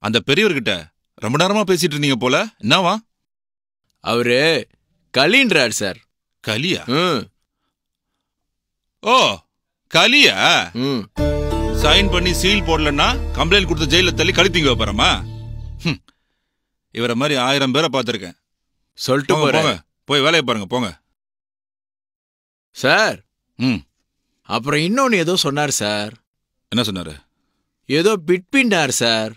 அந்த பெரியவர்கிட்ட ரொம்ப நேரமா பேசிட்டு இருந்தீங்க போல, என்னவா? அவரு கலின்றார் சார். கலியா? ஓ, கலியா? சைன் பண்ணி சீல் போடலன்னா கம்ப்ளைண்ட் கொடுத்து ஜெயில தள்ளி கழித்தீங்க வைப்பாரமா? இவரை மாதிரி 1000 பேரை பார்த்திருக்கேன். சொல்லிட்டு போங்க, போய் வேலையை பாருங்க, போங்க சார். அப்புறம் இன்னொன்னு ஏதோ சொன்னார் சார். என்ன சொன்னாரு? ஏதோ பிட்பின்னார் சார்.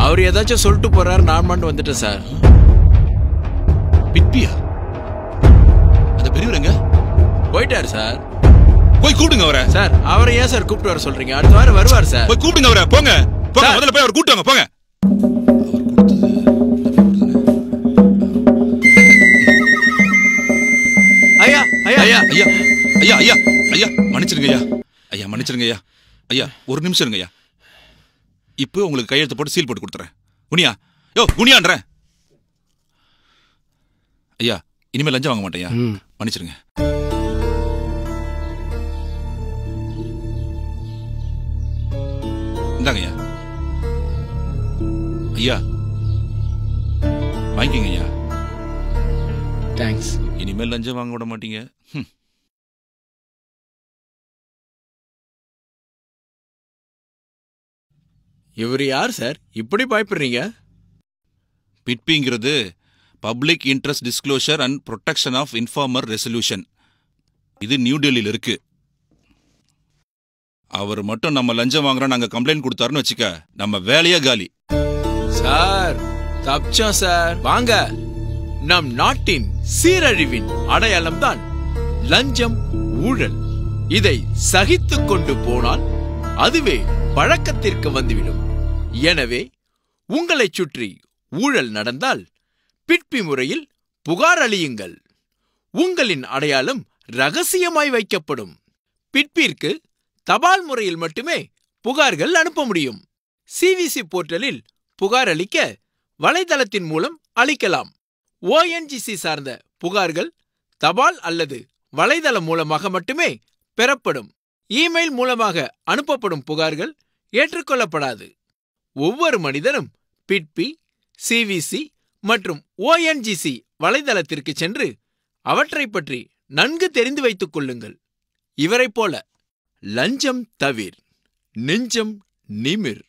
அவர் ஏதாச்சும் சொல்லிட்டு போறாரு, நான் மட்டும் வந்துட்டேன் சார். பிட்பியா? அந்த பெரியவர் எங்க போயிட்டாரு சார். போய் கூப்பிடுங்க அவரை. சார், அவரை ஏன் சார் கூப்பிட்டு வர சொல்றீங்க? அடுத்த வாரம் வருவார் சார். போய் கூப்பிடுங்க அவரை. போங்க, முதல்ல போய் அவர் கூப்பிட்டு வாங்க, போங்க. ஐயா ஐயா ஐயா ஐயா ஐயா ஐயா ஐயா மன்னிச்சிருங்க ஐயா. ஐயா மன்னிச்சிருங்க ஐயா. ஐயா ஒரு நிமிஷம் இருங்க ஐயா. இப்போ உங்களுக்கு கையெழுத்து போட்டு சீல் போட்டு கொடுத்துறேன். குனியா, யோ குனியான்றேன். ஐயா இனிமேல் லஞ்சம் வாங்க மாட்டேன். மன்னிச்சிருங்க. இந்தாங்க ஐயா. ஐயா வாங்கிக்கங்க ஐயா. தேங்க்ஸ். இனிமேல் லஞ்சம் வாங்க விட மாட்டீங்க. இவர் யார் சார், இப்படி பயப்படுறீங்க? பிட்பிங்கிறது public interest disclosure and protection of informer resolution. இது நியூ டெல்லியில் இருக்கு. அவர் மட்டும் நம்ம லஞ்சம் வாங்குறோம் நாங்க கம்ப்ளைண்ட் கொடுத்தாருன்னு வச்சுக்க, நம்ம வேலையா காலி. சார் தப்பிச்சோம் சார். வாங்க. நம் நாட்டின் சீரழிவின் அடையாளம்தான் லஞ்சம், ஊழல். இதை சகித்துக் கொண்டு போனால் அதுவே பழக்கத்திற்கு வந்துவிடும். எனவே உங்களை சுற்றி ஊழல் நடந்தால் பிட்பி முறையில் புகார் அளியுங்கள். உங்களின் அடையாளம் ரகசியமாய் வைக்கப்படும். பிட்பிற்கு தபால் முறையில் மட்டுமே புகார்கள் அனுப்ப முடியும். சிவிசி போர்ட்டலில் புகார் அளிக்க வலைதளத்தின் மூலம் அளிக்கலாம். ஓஎன்ஜிசி சார்ந்த புகார்கள் தபால் அல்லது வலைதளம் மூலமாக மட்டுமே பெறப்படும். இமெயில் மூலமாக அனுப்பப்படும் புகார்கள் ஏற்றுக்கொள்ளப்படாது. ஒவ்வொரு மனிதனும் பிட்பி, சிவிசி மற்றும் ஓஎன்ஜிசி வலைதளத்திற்கு சென்று அவற்றை பற்றி நன்கு தெரிந்து வைத்துக் கொள்ளுங்கள். இவரைப் போல லஞ்சம் தவிர், நெஞ்சம் நிமிர்.